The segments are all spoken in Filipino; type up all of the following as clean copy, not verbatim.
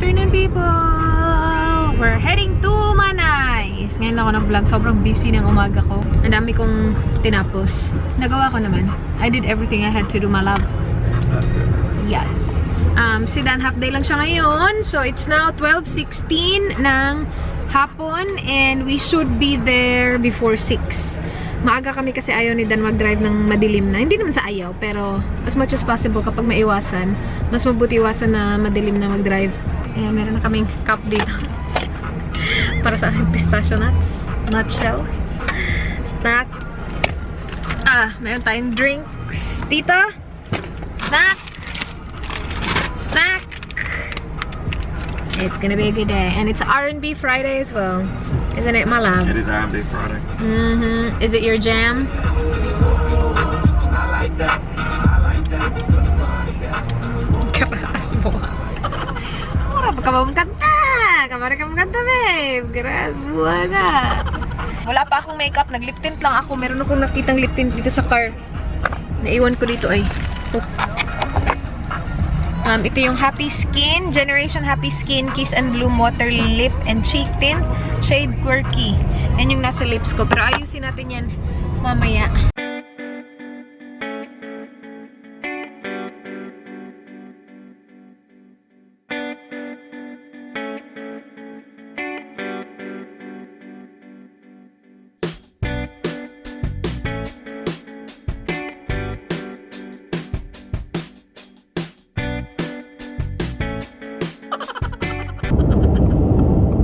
afternoon, people! We're heading to Manay. Ngayon lang ako nag-vlog. Sobrang busy ng umaga ko. Ang dami kong tinapos. Nagawa ko naman. I did everything I had to do, my love. That's good. Yes. Si Dan, half day lang siya ngayon. So, it's now 12:16 ng hapon and we should be there before 6. Maaga kami kasi ayaw ni Dan mag-drive ng madilim na. Hindi naman sa ayaw, pero as much as possible kapag maiwasan, mas mabuti iwasan na madilim na mag-drive. Ayan, meron na kaming cup dito. Para sa aking pistachio nuts. Nutshell. Snack. Meron tayong drinks. Tita. Snack. Snack. It's gonna be a good day. And it's R&B Friday as well. Isn't it, my love? It is R&B Friday. Is it your jam? I like that. I like that. Keras mo. Wala pa ka ba magkanta? Kamara ka magkanta, babe. Keras mo na. Wala pa akong makeup. Nag-lip tint lang ako. Meron akong nakitang lip tint dito sa car. Naiwan ko dito ay. Ito yung Happy Skin, Generation Happy Skin Kiss and Bloom Water Lip and Cheek Tint, shade Quirky. Yan yung nasa lips ko. Pero ayusin natin yan mamaya.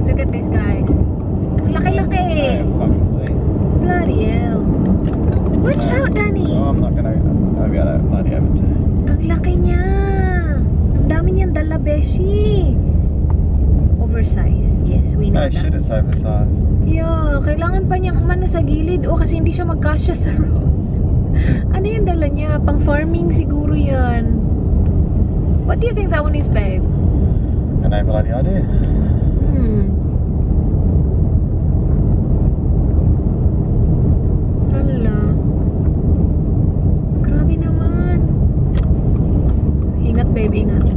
Look at this, guys. Ang laki-laki. Yeah, fucking see. Bloody hell. Watch out, Danny. Oh, I'm not gonna be able to bloody have it. Ang laki niya. Ang dami niyang dala, beshi. Oversize. Yes, we know Oh that. shit, it's oversized. Yeah, kailangan pa niyang umano sa gilid. O, kasi hindi siya magkasya sa road. Ano yung dala niya? Pang farming siguro yan. What do you think that one is, babe? I no bloody idea. Hala. Grabe naman. Ingat, babe. Ingat.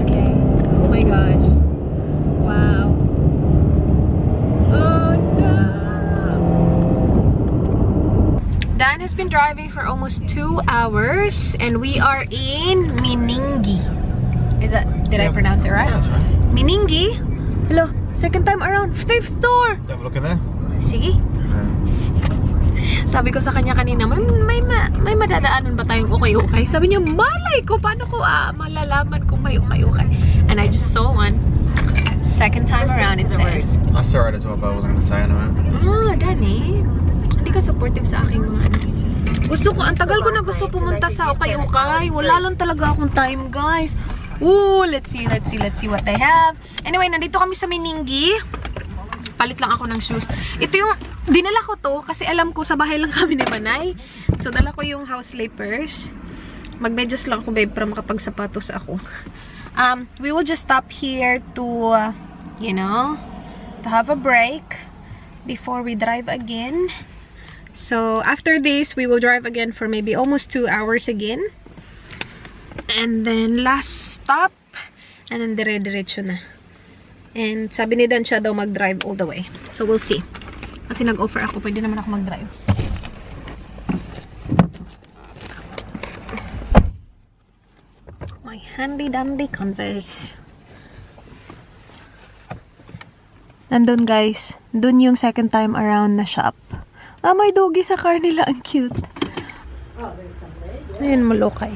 Okay. Oh my gosh. Wow. Oh no. Dan has been driving for almost 2 hours and we are in Meningi. Did I pronounce it right? Yeah, that's right. Meningi? Hello, second time around. Thrift store! Have a look in there. Sige. Sabi ko sa kanya kanina, may madadaanan ba tayong ukay-ukay? Sabi niya, malay ko, paano ko malalaman kung may ukay-ukay? And I just saw one. Second time around, it says. I saw it as well, but I wasn't gonna say anything. Danny. Hindi ka supportive sa aking mga ano. Gusto ko, ang tagal ko na gusto pumunta sa ukay-ukay. Wala lang talaga akong time, guys. Ooh, let's see what they have. Anyway, nandito kami sa Meningi. Palit lang ako ng shoes. Ito yung, dinala ko to kasi alam ko sa bahay lang kami ni Manay. So, dala ko yung house slippers. Magmedyos lang ako, babe, para makapagsapatos ako. We will just stop here to, you know, to have a break before we drive again. So, after this, we will drive again for maybe almost 2 hours again. And then, last stop. And then, dire-diretso na. And sabi ni Dan siya daw mag-drive all the way. So, we'll see. Kasi nag-offer ako. Pwede naman ako mag-drive. My handy-dandy Converse. Nandun, guys. Dun yung second time around na shop. May doggy sa car nila. Ang cute. Ayun, malokay.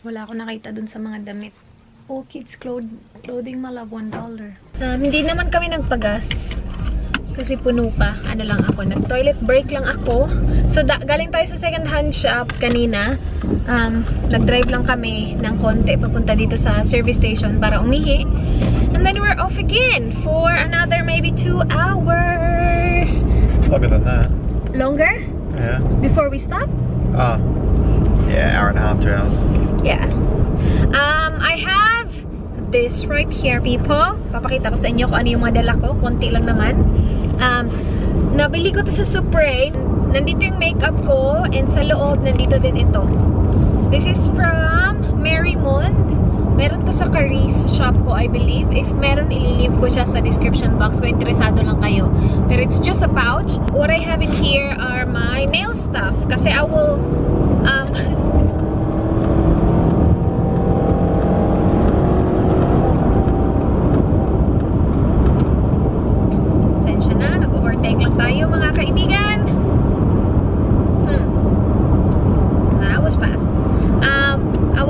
Wala ako nakita dun sa mga damit. All kids clothing, my love, $1. Hindi naman kami nagpagas. Kasi puno pa. Ano lang ako. Nag-toilet break lang ako. So, galing tayo sa second hand shop kanina. Nag-drive lang kami ng konti papunta dito sa service station para umihi. And then we're off again for another maybe 2 hours. Longer than that. Longer? Yeah. Before we stop? Oh. Yeah, hour and a half, 2 hours. Yeah. I have this right here, people. Papakita ko sa inyo kung ano yung mga dala ko. Konti lang naman. Nabili ko to sa Supre. Nandito yung makeup ko. And sa loob, nandito din ito. This is from Marymond. Meron to sa Caris shop ko, I believe. If meron, ililive ko siya sa description box kung interesado lang kayo. Pero it's just a pouch. What I have in here are my nail stuff. Kasi I will... Sensya na. Nag-overtake lang tayo, mga kaibigan. That was fast. I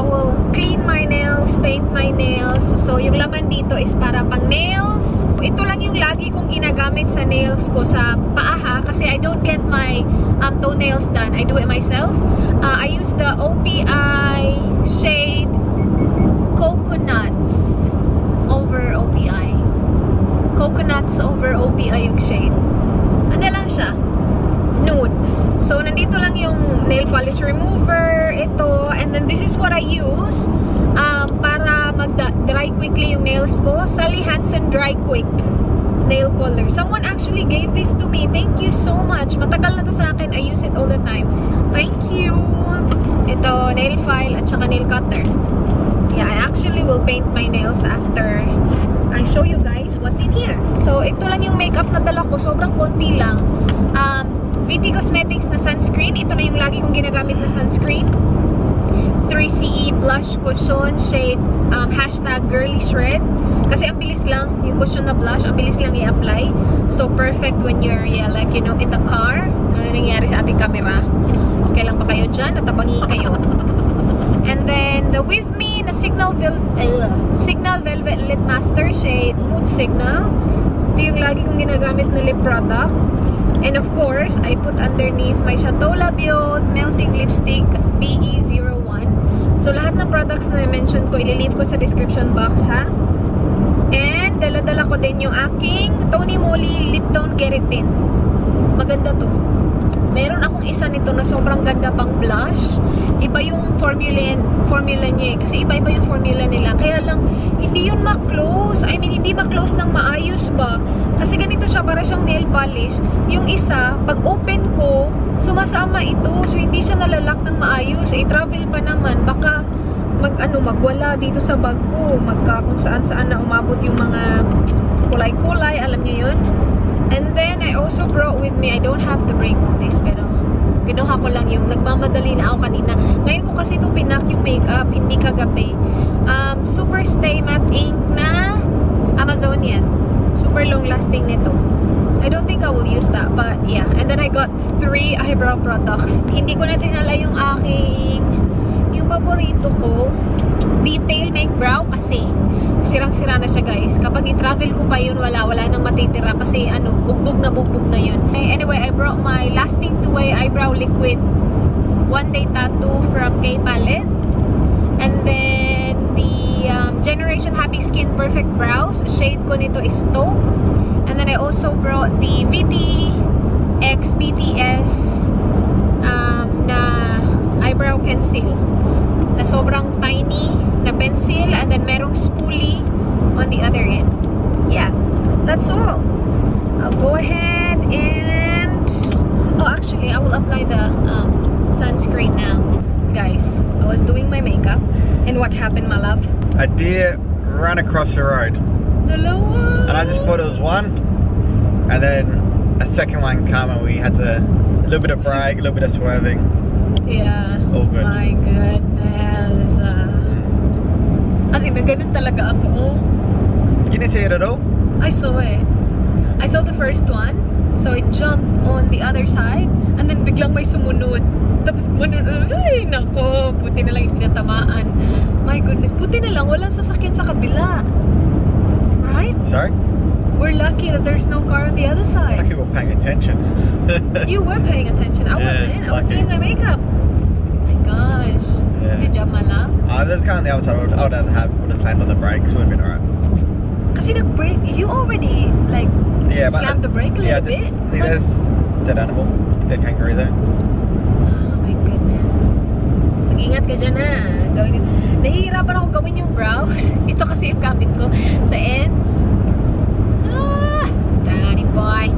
will clean my nails, paint my nails. So, yung laman dito is para pang nails. Ito lang yung lagi kong ginagamit sa nails ko sa paa, kasi I don't get my toenails done. I do it myself. I use the OPI shade Coconuts over OPI. Coconuts over OPI yung shade. Ano lang siya? Nude. So, nandito lang yung nail polish remover, ito, and then this is what I use para mag-dry quickly yung nails ko. Sally Hansen Dry Quick Nail Color. Someone actually gave this to me. Thank you so much. Matagal na to sa akin. I use it all the time. Thank you. Ito, nail file at saka nail cutter. Yeah, I actually will paint my nails after I show you guys what's in here. So, ito lang yung makeup na dala ko. Sobrang konti lang. VT Cosmetics na sunscreen. Ito na yung lagi kong ginagamit na sunscreen. 3CE Blush Cushion shade hashtag Girly Shred. Kasi ang bilis lang, yung cushion na blush, ang bilis lang i-apply. So, perfect when you're, like, in the car. Ano nangyari sa ating camera? Okay lang ba kayo dyan? Natabangi kayo. And then, the With Me na Signal Velvet Lip Master shade Mood Signal. Ito yung lagi kong ginagamit na lip product. And of course, I put underneath my Chateau Labiot Melting Lipstick BE01. So, lahat ng products na na-mention ko, ililive ko sa description box, ha? And, dala-dala ko din yung aking Tony Moly Lip Tone Keratin. Maganda to. Meron akong isa nito na sobrang ganda pang blush. Iba yung formula niya eh. Kasi iba-iba yung formula nila. Kaya lang, hindi yun ma-close. I mean, hindi ma-close ng maayos ba? Kasi ganito siya, para siyang nail polish. Yung isa, pag open ko, sumasama ito. So, hindi siya nalalak ng maayos. I-travel pa naman. Baka magwala dito sa bag ko. Kung saan-saan na umabot yung mga kulay-kulay. Alam niyo yun? And then, I also brought with me, I don't have to bring all this, pero kinuha ko lang yung nagmamadali na ako kanina. Ngayon ko kasi itong pinak yung makeup, hindi kagabi. Super Stay Matte Ink na Amazonian. Super long lasting nito. I don't think I will use that, but yeah. And then I got 3 eyebrow products. Hindi ko na tinala yung yung paborito ko, Detail Make Brow, kasi sirang-sira na siya, guys. Kapag i-travel ko pa yun, wala nang matitira kasi bugbog na yun. Anyway, I brought my Lasting 2-Way Eyebrow Liquid One Day Tattoo from K Palette. And then the Generation Happy Skin Perfect Brows. Shade ko nito is Taupe. And then I also brought the VT X BTS na eyebrow pencil. Na sobrang tiny na pencil, and then merong spoolie on the other end. Yeah, that's all. I'll go ahead and actually I will apply the sunscreen now. Guys, I was doing my makeup, and what happened, my love? A deer ran across the road. Dalawa. And I just thought it was one. And then a second one came, and we had a little bit of brake, a little bit of swerving. Yeah. All good. My goodness. As in, ganun talaga ako. You didn't see it at all? I saw it. I saw the first one. So, it jumped on the other side. And then, biglang may sumunod. Tapos, ay, nako. Buti na lang yung tinatamaan. My goodness. Buti na lang. Walang sasakyan sa kabila. Right? Sorry? We're lucky that there's no car on the other side. Lucky we're paying attention. You were paying attention. I wasn't. I was lucky. doing my makeup. My gosh. Yeah. Good job, my love. There's a car on the other side. I would have slammed on the brakes. Would have been alright. Kasi nag-brake, you already like slammed the brake a little bit. See, there's dead animal, dead kangaroo there. Oh my goodness. Mag-ingat ka dyan ha. Gawin, nahihirapan ako gawin yung brows. Ito kasi yung gamit ko sa ends. Danny boy.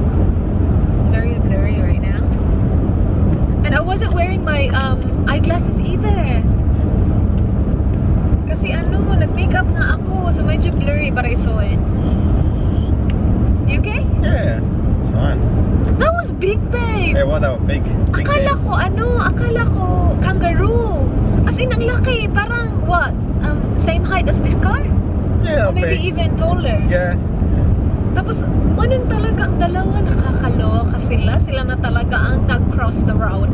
It's very blurry right now. And I wasn't wearing my eyeglasses either. Kasi nag-makeup na ako. So medyo blurry but I saw it. You okay? Yeah, it's fine. That was big, babe. Yeah, well, they were big. Big Akala bears. ko kangaroo. As in, ang laki. Parang, what? Same height as this car? Yeah, Or maybe big. even taller. Yeah. Tapos, ganun talaga ang dalawa. Nakakaloka sila. Sila na talaga ang nag-cross the road.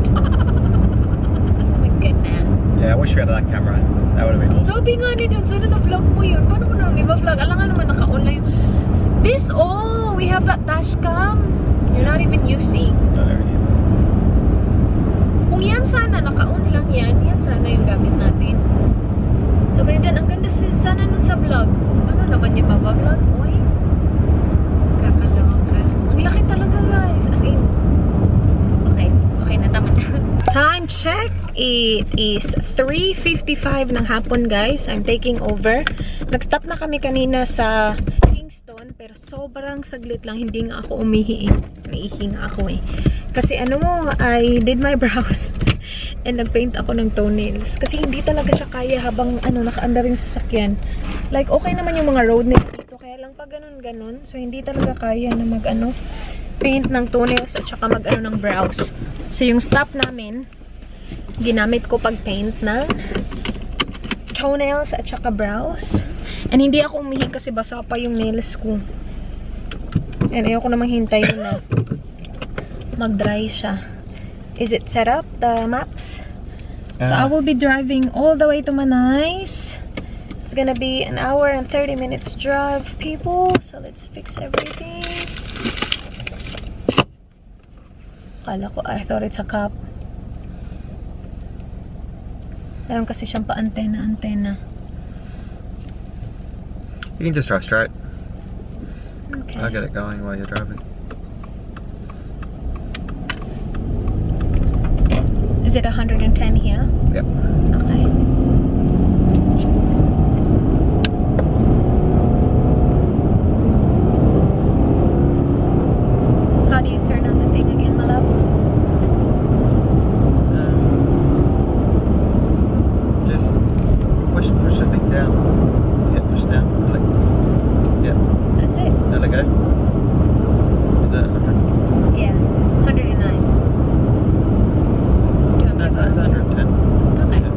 My goodness. Yeah, I wish we had that camera. That would have been awesome. Sabi nga ni Dad, sana na-vlog mo yun. Paano mo naman i-vlog? Alam nga naman naka-online yun. We have that dash cam. You're not even using. Don't ever use it. Kung yan sana, naka-on lang yan sana yung gamit natin. So, Brendan, ang ganda sana nun sa vlog. Ano naman yung mabavlog? Oy, kakaloka. Ang laki talaga, guys. As in, okay na, tama na. Time check. It is 3:55 ng hapon, guys. I'm taking over. Nag-stop na kami kanina sa Kingston, pero sobrang saglit lang. Hindi nga ako umihi. Naihi nga ako eh. Kasi I did my brows and nagpaint ako ng toenails. Kasi hindi talaga siya kaya habang naka-under yung sasakyan. Like, okay naman yung mga road nila dito. Kaya lang pag ganun. So, hindi talaga kaya na paint ng toenails at saka ng brows. So, yung stop namin, ginamit ko pag-paint ng toenails at saka brows. And hindi ako umihi kasi basa pa yung nails ko. And ayoko namang hintayin na mag-dry siya. Is it set up, the maps? So I will be driving all the way to Manais. It's gonna be an hour and 30 minutes drive, people. So let's fix everything. I thought it's a cop. Meron kasi siyang pa-antena. You can just drive straight. Okay. I'll get it going while you're driving. Is it 110 here? Yep. Okay. How do you turn on the thing again, my love? Just push the thing down. Yeah, push down. Yeah. That's it. Now let go. Is that 100? Yeah. 109. Do you want me No, to it's go? 110. Okay. Yeah.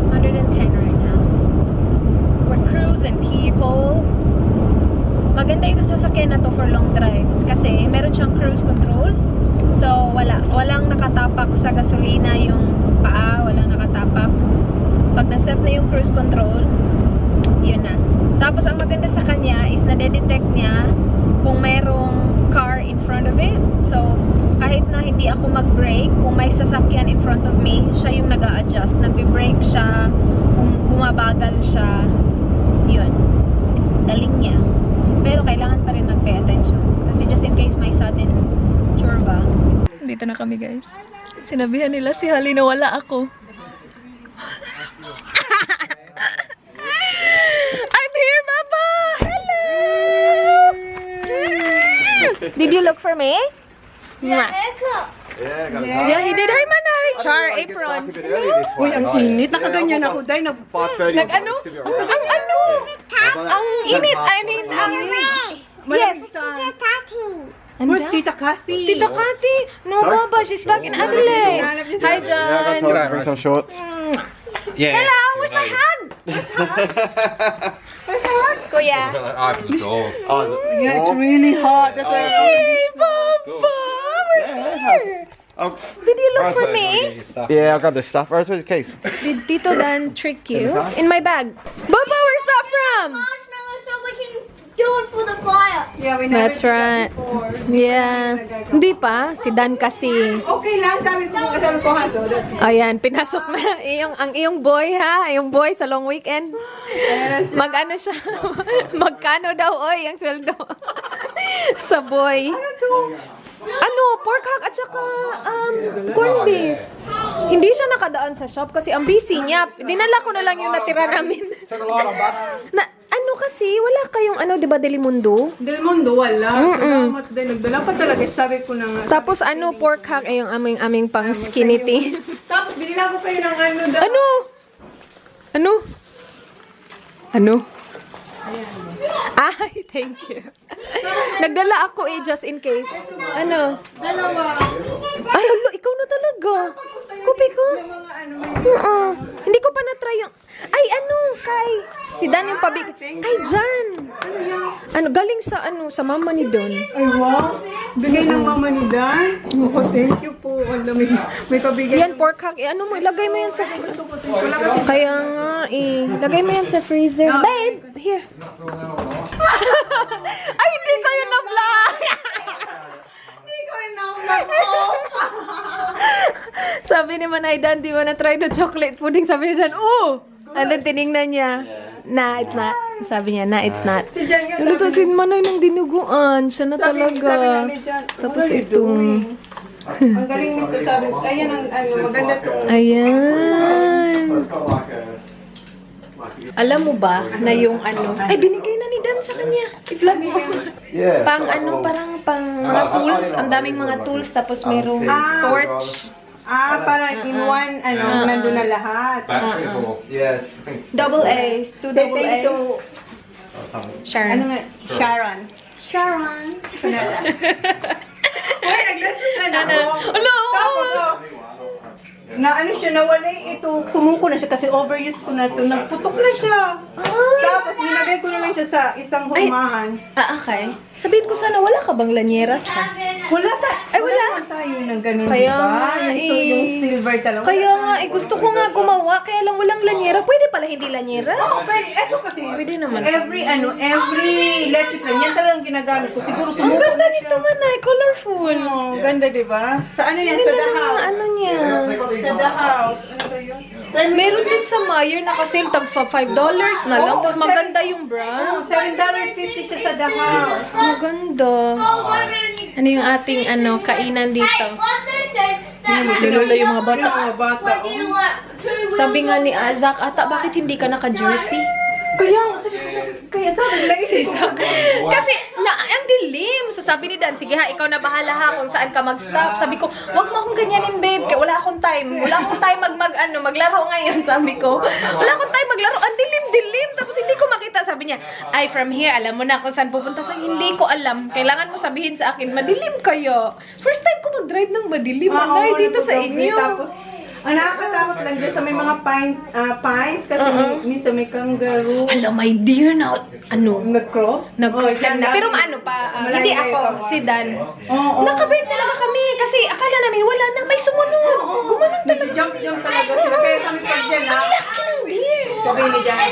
110 right now. We're cruising, people. Maganda ito sa sasakyan na to for long drives kasi meron siyang cruise control. So, walang nakatapak sa gasolina yung paa, walang nakatapak. Pag na-set na yung cruise control, yun na. Tapos, ang maganda sa kanya is na-detect niya kung mayroong car in front of it. So, kahit na hindi ako mag-brake, kung may sasakyan in front of me, siya yung nag-a-adjust. Nagbe-brake siya, kung bumabagal siya, yun. Galing niya. Pero kailangan pa rin mag-pay attention. Kasi just in case may sudden churba. Dito na kami, guys. Sinabihan nila si Hali na wala ako. I'm here, Mama! Hello! Did you look for me? Mwah. Yeah, got Yeah, he did. Hi, Manay! Char, apron. Uy, ang init. Nakaganyan ako, Day. 5:30. Nag-ano? Ang init! I mean, yes. Where's Tita Kathy? Tita Kathy! No, Sorry? Baba, she's back in Adelaide. Hi, John. Bring some shorts. Yeah. Hello, where's my hug? Where's my hug? Kuya. Open the door. Oh, Yeah, it's really hot. That's why Hey, Baba! We're here. Did you look for me? yeah, I'll grab this stuff. Where's the case? Did Tito Dan trick you? In my bag. Baba, where's that from? Marshmallows so we can do it for the fire. Yeah, we That's right. Yeah. Hindi pa. Si Dan kasi. Okay lang, sabi ko Hanso. That's it. Ayan, pinasok na. Ang iyong boy ha. Iyong boy sa long weekend. Mag-ano siya. Magkano daw, oy, ang sweldo. Sa boy. Ano, pork hog at saka corned beef. Hindi siya nakadaan sa shop kasi ang busy niya. Dinala ko na lang yung natira namin. na, ano kasi, wala kayong ano, di ba, Delimundo? Del Mundo, wala. Salamat din. Nagdala pa talaga. Sabi ko na nga. Tapos ano, pork hack ay yung aming pang skinny tea. Tapos binila ko kayo ng ano daw. Ano? Ano? Ano? Ay, thank you. Nagdala ako just in case. Ano? Dalawa. Ay, alo, ikaw na talaga. Kupi ko. Mga ano, Oo. Hindi ko pa na-try yung... Ay, ano, kay... Si Dan yung pabig... Kay Jan. Ano, galing sa sa mama ni Don. ay wow. Bigay ng mama ni Dan. Oh, thank you po. Alam, may pabigay. Yan, pork hack. Ano mo, ilagay mo yan sa... Wala kasi. Kaya nga, Lagay mo yan sa freezer. Babe, here. Ay, hindi ko yun na-vlog. Hindi ko rin na-vlog. Sabi ni Manay Dan, di mo na-try the chocolate pudding. Sabi ni Dan, oh! And then tinignan niya. Nah, it's not. Sabi niya, nah, it's not. Si Jan nga Yung si Manay ng dinuguan. Siya na talaga. Tapos itong... Ang galing nito sabi ko. Ayan ang ano, maganda to. Ayan. Alam mo ba na yung ano... Ay, binigay na ni Dan sa kanya. I-vlog mo. Yeah. Pang ano, parang pang mga tools. Ang daming mga tools. Tapos merong torch. Para in one, ano, nandun na lahat. Batteries or Yes. Double A's. Two double Thank you A's. to, ano Sharon. nga, Sharon. Sharon. Uy, nag-lecture na ako. Ano? Tapos, na ano siya, nawala ito, sumuko na siya kasi overuse ko na ito. Nagputok na siya. Tapos, nilagay ko naman siya sa isang humahan. Okay. Sabihin ko sana, wala ka bang lanyera? Wala ta. Ay, wala. naman tayo ng ganun, Kaya diba? nga, Yung silver talaga. Kaya nga, gusto ko nga gumawa, kaya lang walang lanyera. Pwede pala hindi lanyera? Oo, pero eto kasi, Pwede naman. every electric lang, yan talagang ginagamit ko. Siguro Ang sumuko ganda na nito siya. man ay colorful. Oh, ganda, diba? Sa ano yan? Sa Ganda the ng mga house. ano niya. Sa the house. Ano ba yun? Meron din sa Meijer na kasi tag $5 na lang. Oo, Tapos maganda yung brand. Oh, $7.50 siya sa the house. Maganda. Ano yung ating kainan dito? Nilolo yung mga bata. Yung mga bata, Sabi nga ni Azak, ata bakit hindi ka naka-jersey? Kaya sabi lang Kasi ang dilim. So sabi ni Dan, sige ha, ikaw na bahala ha kung saan ka mag-stop. Sabi ko, wag mo akong ganyanin babe, kaya wala akong time. Wala akong time maglaro ngayon, sabi ko. Wala akong time maglaro. Ang dilim-dilim. Tapos hindi ko makita. Sabi niya, ay from here, alam mo na kung saan pupunta. Sa hindi ko alam. Kailangan mo sabihin sa akin, madilim kayo. First time ko mag-drive ng madilim. Anay, dito sa inyo. Tapos, ang nakakatakot lang din sa may mga pines kasi minsan may kangaroo. Alam, my dear, na Nag-cross? nag-cross lang na. Pero ano hindi ako, si Dan. Oo. Naka-break talaga kami kasi akala namin wala na, may sumunod. Gumanon talaga. Jump talaga sila. Kaya kami pag dyan ha. Laki ng deer. Sabi ni Jan,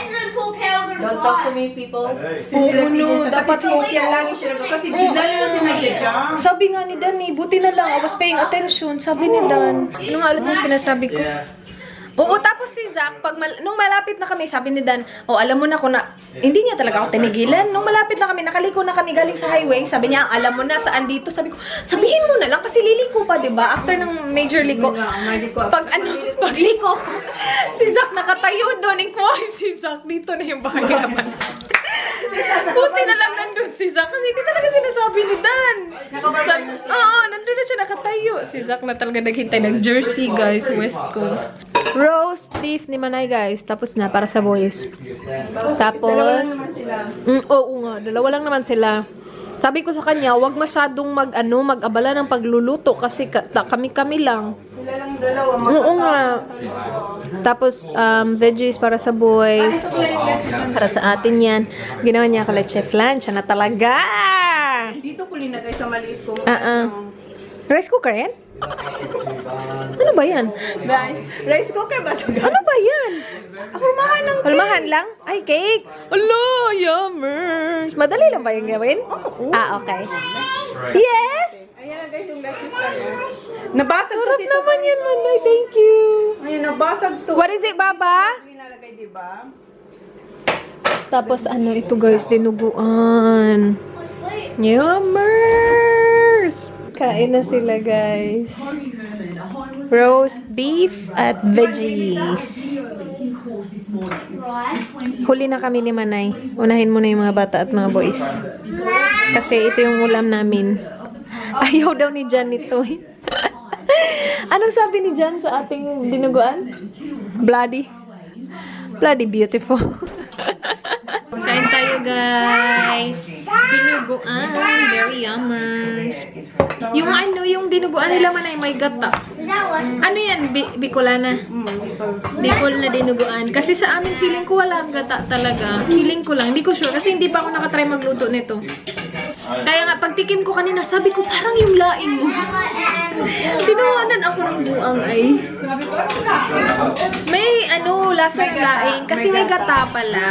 don't talk to me people. Oo, no, dapat social lang siya. Kasi bigla na lang siya nag-jump. Sabi nga ni Dan, buti na lang, I was paying attention. Sabi ni Dan, ano nga ulit yung sinasabi ko? Yeah. Oo, tapos si Zach, nung malapit na kami, sabi ni Dan, alam mo na ko na, hindi niya talaga ako tinigilan. Nung malapit na kami, nakaliko na kami galing sa highway, sabi niya, alam mo na, saan dito? Sabi ko, sabihin mo na lang, kasi liliko pa, diba? After ng major liko. Pagliko, si Zach nakatayo doon, si Zach, dito na yung bahay naman. Buti na lang nandun si Zach, kasi hindi talaga sinasabi ni Dan. Oo, nandun na siya nakatayo. Si Zach na talaga naghintay ng Jersey, guys, West Coast. Roast beef ni Manay, guys. Tapos na, para sa boys. Tapos, oo nga, dalawa lang naman sila. Sabi ko sa kanya, wag masyadong mag-abala ng pagluluto kasi kami-kami lang. Sila lang dalawa. Oo nga. Tapos, veggies para sa boys. Para sa atin yan. Ginawa niya kala Chef Lan. Siya na talaga! Dito ko linagay sa maliit ko. Rice cooker yan? Ano ba yan? Rice cooker ba ito? Ano ba yan? Humahan ng Hulmahan lang? Ay, cake! Hello, yummers! Madali lang ba yung gawin? Okay. Yes! Ayan na guys yung rice cooker. Nabasag Sarap kasi naman yan, Manay. Thank you. Ayan, nabasag to. What is it, Baba? Linalagay, diba? Tapos ito guys, dinuguan. Yummers! Kain na sila guys. Roast beef at veggies. Huli na kami ni Manay. Unahin muna yung mga bata at mga boys. Kasi ito yung ulam namin. Ayaw daw ni Jan nito. Anong sabi ni Jan sa ating dinuguan? Bloody. Bloody beautiful. Kain tayo, guys. Dinuguan. Very yummers. Yung ano, yung dinuguan nila Manay, may gata. Is that one? Ano yan? Bicolana? Bicol na dinuguan. Kasi sa amin, feeling ko wala gata talaga. Feeling ko lang. Hindi ko sure. Kasi hindi pa ako nakatry magluto nito. Kaya nga, pagtikim ko kanina, sabi ko, parang yung laing mo. Tinawanan ako ng buang ay. May ano, lasa ng laing. Kasi may gata pala.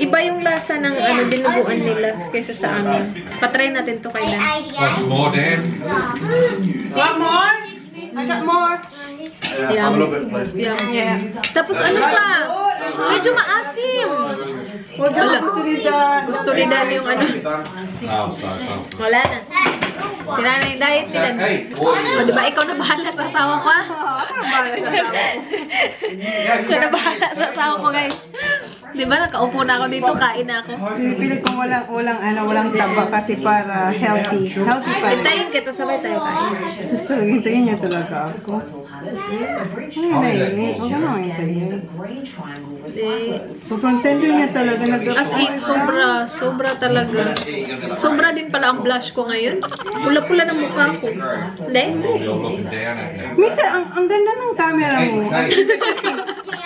Iba yung lasa ng ano, dinuguan nila kaysa sa amin. Patry natin to kailan. Want more, Dan? Want more? I got more. Yeah, have a little bit, please. Yeah. Tapos ano siya? Medyo maasim. Huwag na susulitan. Gusto ni Dan yung ano. Oh, sorry. Wala na. Sira na yung diet ni Dan. Hey, O, diba ikaw na bahala sa asawa ko, ha? Siya na bahala sa asawa ko, guys. Diba, nakaupo na ako dito, kain na ako. Pinipilit ko walang taba kasi para healthy. Healthy pa rin. Hintayin kita, sabay tayo kain. Hintayin niya talaga ako. Hintayin. Huwag ka naman hintayin. Sobrang tender niya talaga. As in, sobra talaga. Sobra din pala ang blush ko ngayon. Pula-pula ng mukha ko. Hindi? You're looking down at me. Minsan, ang ganda ng camera mo.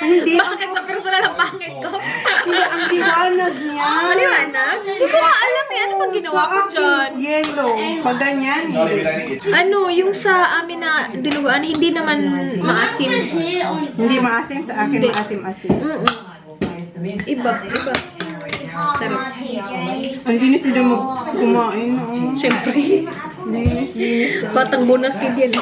Hindi. Bakit sa personal ang pangit ko? Hindi, ang liwanag niya. Maliwanag? Hindi ko nga alam eh. Ano bang ginawa ko dyan? Yellow. Pag ganyan. Ano, yung sa amin na dinuguan, hindi naman maasim. Hindi maasim sa akin, Hindi. maasim-asim. Iba. Sarap. Ang linis nila kumain. Oh. Siyempre. Linis. Batang bonus kid yan.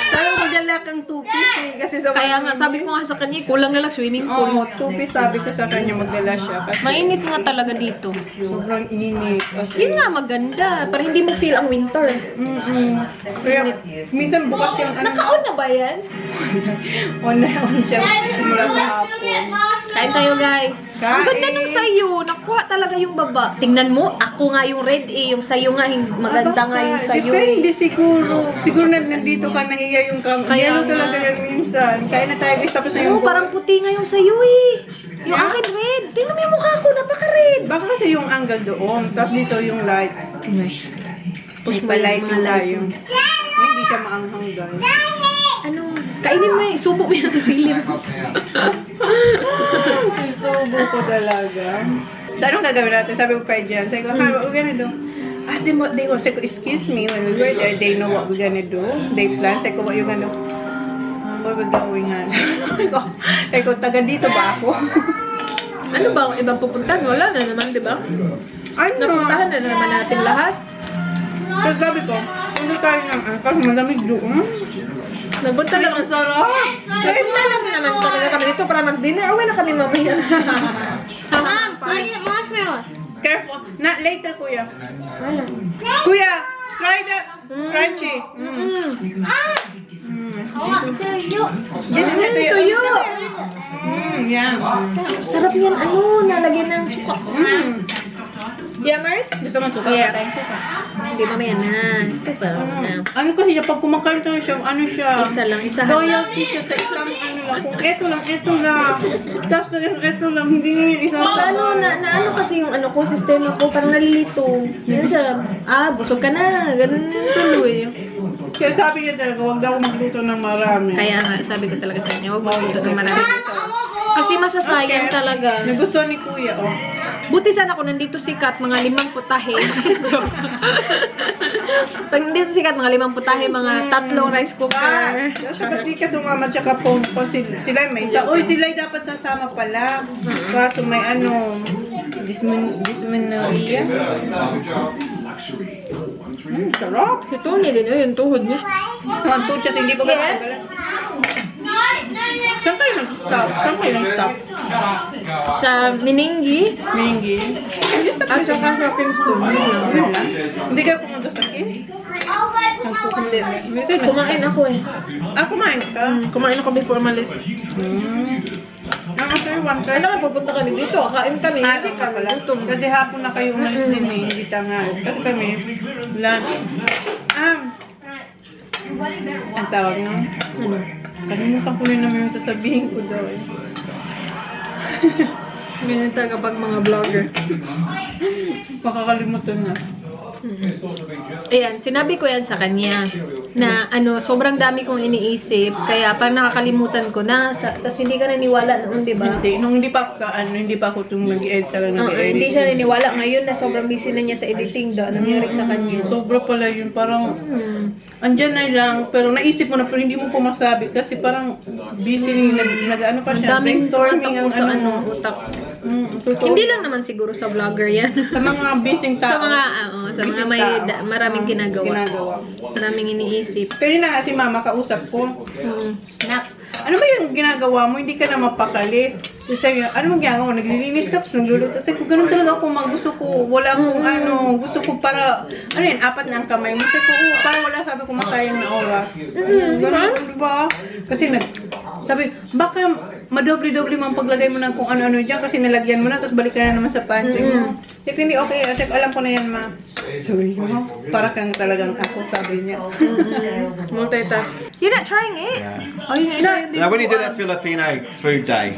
Sabi magdala kang 2-piece eh. Kasi sa Kaya nga, sabi ko nga sa kanya, kulang na lang swimming pool. Oo, 2-piece sabi ko sa kanya magdala siya. Kasi Mainit nga talaga dito. sobrang init. Kasi, Yun nga maganda. Para hindi mo feel ang winter. Kaya minsan bukas yung ano. Naka-on na ba yan? On siya. Simula sa hapon. Kain tayo, guys. Ang ganda nung sayo. Nakuha talaga yung baba. Tingnan mo, ako nga yung red eh. Yung sayo nga, maganda nga yung sayo eh. Depende siguro. Siguro na nandito ka nahiya yung Kaya Kaya nga. talaga yan minsan. Kaya na tayo guys. Tapos na Oo, yung parang puti nga yung sayo eh. Yung akin red. Tingnan mo yung mukha ko, napaka-red. Baka kasi yung angle doon. Tapos dito yung light. Push mo lighting tayo. Hindi siya maanghang guys. Ano? Kainin mo eh. Subo mo yung silim. Isubo ko talaga. So, anong gagawin natin? Sabi ko kay Jan. Sabi ko, what we're gonna do? They will say, excuse me, when we were there, they know what we're gonna do. They plan. Sabi ko, what you gonna do? Where we're going on? Sabi ko, taga dito ba ako? Ano ba ang ibang pupuntahan? Wala na naman, di ba? Ano? Napuntahan na naman natin lahat. So, sabi ko, ano tayo ng kasi malamig doon. Nagpunta lang ang sarap. Nagpunta lang naman talaga kami dito para mag-dinner. Uwi na kami mamaya. Mom, I need marshmallows. Careful. Not later, kuya. Kuya, try the crunchy. This is it, Tuyo! yeah. Sarap yan. Ano? Nalagyan ng suka. Yummers? Gusto mo suka? Yeah. Patay suka. Hindi, mamaya na. Ito pa. Ano kasi siya, pag kumakain tayo siya, ano siya? Isa lang, isa. Loyalty siya sa isang ano lang. Kung eto lang. Tapos eto lang, hindi na yung isang Ano, na ano kasi yung ano ko, sistema ko, parang nalilito. Ano siya? Busog ka na. Ganun yung tuloy. Kaya sabi niya talaga, huwag daw magluto ng marami. Kaya nga, sabi ko talaga sa kanya, huwag mo ito ng marami. Kasi masasayang talaga. Nagustuhan ni Kuya, oh. Buti sana kung nandito si Kat, mga 5 putahe. Pag nandito si Kat, mga 5 putahe, mga 3 rice cooker. Ba't di ka sumama tsaka pompo? Sila may isa. Uy, sila dapat sasama pala. Kaso may ano, dysmenorrhea. Sarap. Ito, nilin yung tuhod niya. Ang tuchas, hindi ko Yeah. gano'n. No, Saan kayo nag-stop? Saan kayo nag-stop? Sa Mininggi. Mingi. Hindi stop kayo sa Kingston. Yun lang. Hindi kayo pumunta sa King? Hindi. Kumain ako eh. Kumain ka? Kumain ako before malis. After one time. Ano, pupunta kami dito. Kain kami. Hindi Ka kami. pala. Kasi hapon na kayo umalis din eh. Hindi tanga. Kasi kami, lunch. Ang tawag no? Kalimutan ko rin naman yung sasabihin ko daw eh. Ganyan talaga pag mga vlogger. Makakalimutan na. Ayan, sinabi ko yan sa kanya na ano, sobrang dami kong iniisip kaya parang nakakalimutan ko na tapos hindi ka naniwala noon, di ba? Hindi, nung hindi pa ako hindi pa ako itong nag-edit talaga nag-edit. Hindi siya naniwala ngayon na sobrang busy na niya sa editing daw. Nangyari sa kanya. Sobra pala yun, parang andyan na lang, pero naisip mo na pero hindi mo po masabi kasi parang busy nag-ano pa Ang siya, daming brainstorming ang sa ano. utak. Totoo. Hindi lang naman siguro sa vlogger yan. Sa mga busy tao. sa mga may maraming ginagawa. Maraming iniisip. Kaya na nga si mama kausap ko. Nak, ano ba yung ginagawa mo? Hindi ka na mapakali. Kasi ano mo ginagawa mo? Naglilinis ka, tapos nagluluto. Kasi kung ganun talaga ako, gusto ko, wala akong gusto ko para, ano yun, 4 na ang kamay mo. Kasi ko, para wala, sabi ko, masayang na oras. Ganun, diba? Kasi sabi, baka madoble-doble mo ang paglagay mo ng kung ano-ano dyan kasi nilagyan mo na, tapos balik ka na naman sa pantry mo. Kasi hindi okay, kasi alam ko na yan, ma. Sabi niya, para kang talagang ako, sabi niya. Multitask. You're not trying it? Yeah. Oh, you're not. Now, when you do that Filipino food day,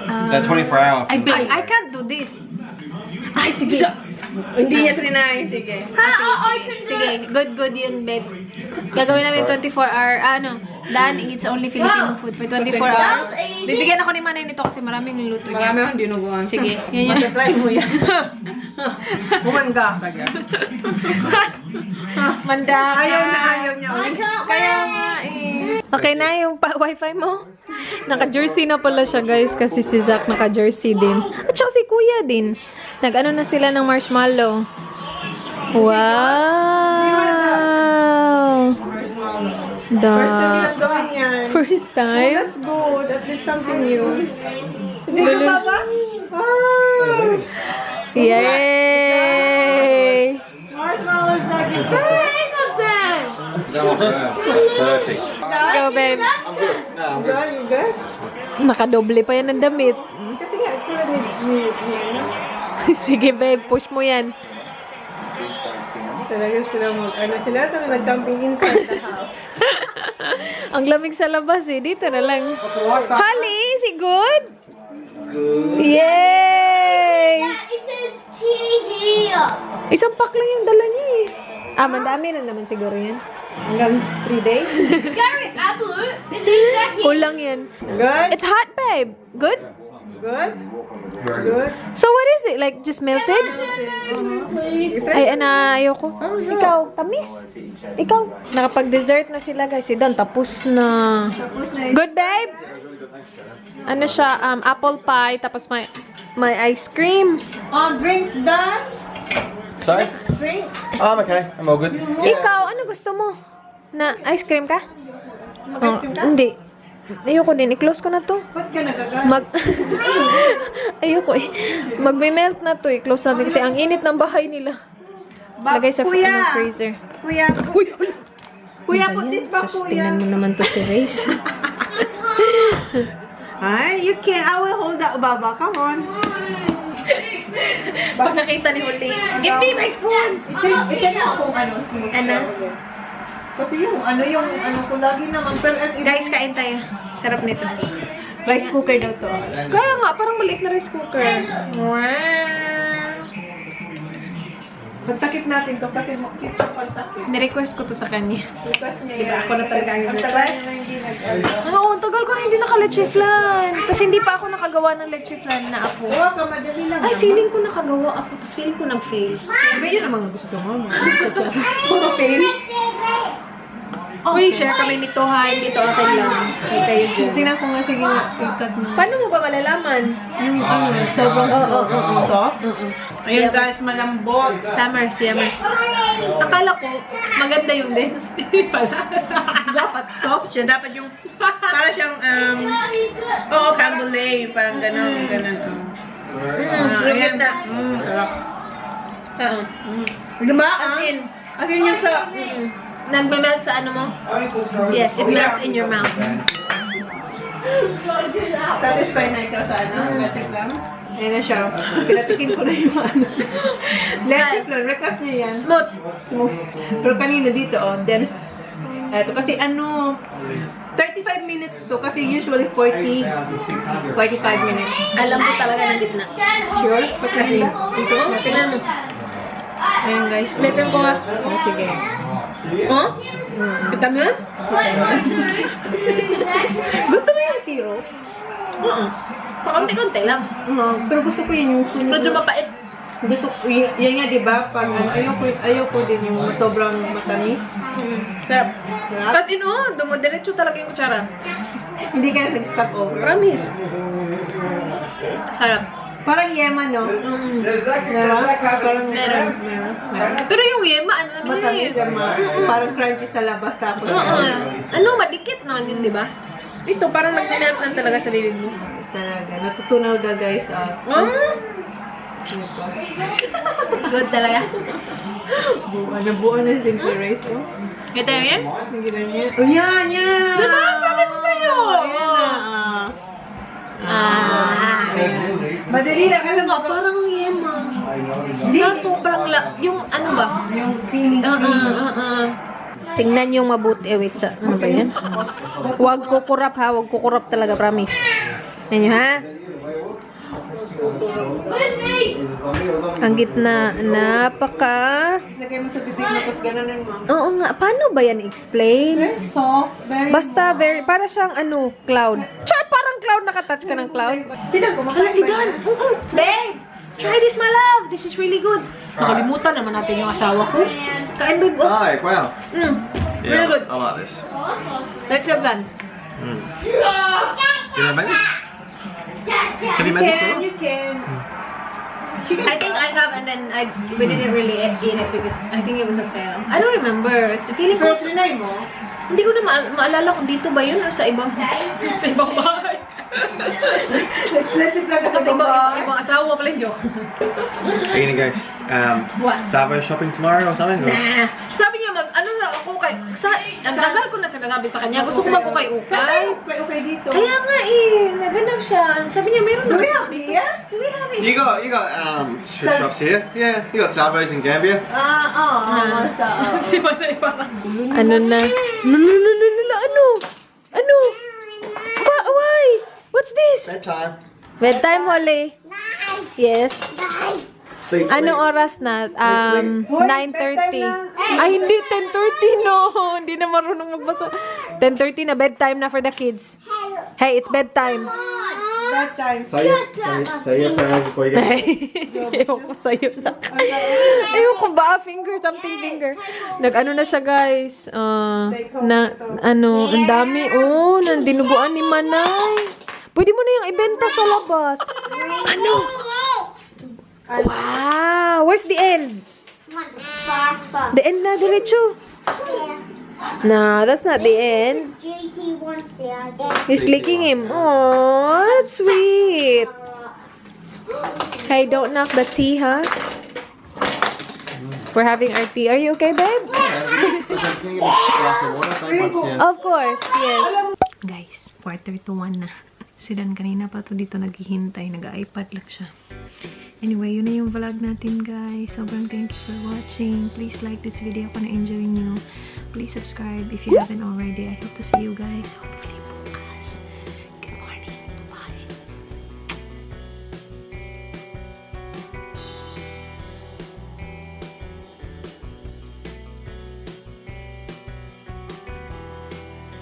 that 24-hour. I can't do this. Ay, sige. Hindi niya trinay, sige. Sige, good yun, babe. Gagawin namin 24-hour, Dan eats only Filipino food for 24 hours. Bibigyan ako ni Manay nito kasi maraming niluto niya. Marami akong dinuguan. Sige, yan. Matatry mo yan. Bumangga ka dyan. Manda. Ayaw niya ulit. Kaya nga eh. Okay na yung wifi mo? Naka-jersey na pala siya guys kasi si Zach naka-jersey din. At saka si Kuya din. Nag-ano na sila ng marshmallow. Wow! First time yung gawin yan. First time? That's good. At least something new. Hindi ka ba? Ah! Yay! Marshmallows like it. Perfect. Go, babe. Good, you good? Nakadoble pa yan ng damit. Kasi nga, tulad ni ano? Sige, babe. Push mo yan. Talaga sila sila nag-camping inside the house. Ang lamig sa labas eh. Dito na lang. Holly, is it good? Yay! It says tea here. Isang pack lang yung dala niya eh. Madami na naman siguro yan. Hanggang 3 days. Gary, apple. Is it back here? Kulang yan. Good? It's hot, babe. Good? Good? Good? So what is it? Like just melted? Ay, ayoko. Ikaw, tamis. Ikaw. Nakapag-dessert na sila guys. Dan, tapos na. Good, babe? Ano siya? Apple pie. Tapos may ice cream. Drinks done? Sorry? Drinks? Oh, I'm okay. I'm all good. Ikaw, ano gusto mo? Na ice cream ka? Mag-ice cream ka? Hindi. Ayoko din. I-close ko na to. Ba't ka nagagalit? Ayoko eh. Magme-melt na to. I-close natin kasi ang init ng bahay nila. Lagay sa freezer. Kuya! Kuya, put this back, Sus, kuya. tingnan mo naman to si Race. Ay, you can. I will hold that, Baba. Come on. Pag nakita ni Huli, give me my spoon! I-check mo kung ano. Ano? Kasi yung ko lagi naman. Pero, Guys, kain tayo. Sarap nito. rice cooker daw to. Kaya nga, parang maliit na rice cooker. Wow! Pagtakip natin to kasi ketchup ang takip. Nirequest ko to sa kanya. Request niya Diba, yan. ako na talaga ang Ang tagal request. niya na hindi nag-ano. Oo, ang tagal ko na hindi naka-leche flan. Kasi hindi pa ako nakagawa ng leche flan na ako. Gawa ka, madali lang. Ay, feeling ko nakagawa ako. Tapos feeling ko nag-fail. Iba yun ang mga gusto mo. Mga fail? Uy, share kami nito ha. Hindi to akin lang. Kay kayo dyan. Tingnan ko nga, sige, ikat mo. Paano mo ba malalaman? Yung sobrang soft. Ayun Yes. guys, malambot. Summers, yummers. Akala ko, maganda yung density pala. Dapat soft siya. Dapat yung, para siyang, creme brulee. Parang gano'n, gano'n. Lugit na. Sarap. Oo. Diba? Asin. Asin yung sa... Nagme-melt sa ano mo? Yes, it melts in your mouth. Satisfy na ikaw sa ano? Electric lang. Ayan na siya. Pinatikin ko na yung ano. Electric lang. Request niya yan. Smooth. Smooth. Pero kanina dito, dense. Eto, kasi ano, 35 minutes to. Kasi usually 45 minutes. Alam mo talaga ng gitna. Sure? Kasi, ito, tingnan mo. Ayan guys. Better ko nga. Oh, sige. Oh? Kita mo yun? Gusto mo yung zero? Oo. Pakunti-kunti lang. Pero gusto ko yun yung sunod. Medyo mapait. Gusto ko, yan nga diba? Pag ano, ayoko din yung sobrang matamis. Sarap. Sarap? Tapos dumodiretso talaga yung kutsara. Hindi ka na nag-stop over. Promise. Harap. Parang yema, no? Diba? Parang Meron. Pero yung yema, ano naman yun matamis yung parang crunchy sa labas tapos Oo. Ano, madikit naman yun, di ba? Ito, parang nag-melt lang talaga sa bibig mo. talaga. Natutunaw na guys. Good talaga. Nabuo na yung simple rice mo. Ito yan? Nagilan niya. Oh, yan, yan! Diba? Sabi ko sa'yo! Madali lang. Alam mo, Parang yema. Na sobrang yung ano ba? yung feeling. Tingnan yung mabuti. Wait, ano ba yan? Huwag kukurap ha. Huwag kukurap talaga, promise. Yan yun ha. Ang gitna. Napaka... Lagay mo sa bibig mo, tapos gano'n mo. Oo nga. Paano ba yan explain? Very soft, very... Basta very... Para siyang ano, cloud. Char, parang cloud. Nakatouch ka ng cloud. Sino kumakain Hala, si Dan. Oo. Babe! Try this, my love. This is really good. Nakalimutan naman natin yung asawa ko. Kain, babe. Oh. Hi, wow. Really good. I like this. Let's have Dan. You know make this? Have you made this before? You can. I think I have and then we didn't really eat it because I think it was a fail. I don't remember. So, feeling ko, Pero sinay mo? hindi ko na maalala kung dito ba yun or sa ibang bahay. Let's just lang Kasi sa ibang asawa pala yung joke. Are you gonna go What? Savo shopping tomorrow or something? Or? Nah. Sabi niya, ano na ako kay... Ang tagal ko na sinasabi sa kanya, gusto ko mag-ukay-ukay. Okay dito. Kaya nga naganap siya. Sabi niya, meron Do we naman have dito. beer? Do we have it? You got shops here. Yeah, you got Savos in Gambia. Si Masay parang. Ano na? Lulululula, ano? Ano? Why? What's this? Bedtime. Bedtime, Holly. Yes. Sleep. Anong oras na? 9:30. Ay, hindi. 10:30, no. Hindi na marunong magbasa. 10:30 na. Bedtime na for the kids. Hey, it's bedtime. That time. Say your prayers before you go. Ayoko sa'yo. Ayoko ba? Something finger. Nag-ano na siya, guys. Ang dami. Oh, nandinuguan ni Manay. Pwede mo na yung ibenta sa labas. Ano? Wow! Where's the end? Faster. The end na, diretso. No, that's not the end. JT wants it. He's licking him. Oh, that's sweet. Hey, don't knock the tea, huh? We're having our tea. Are you okay, babe? Of course, yes. Guys, 1:45 na. Si Dan kanina pa to dito naghihintay. Nag-iPad lang siya. Anyway, yun na yung vlog natin, guys. Sobrang thank you for watching. Please like this video kung na-enjoy nyo. Please subscribe if you haven't already. I hope to see you guys hopefully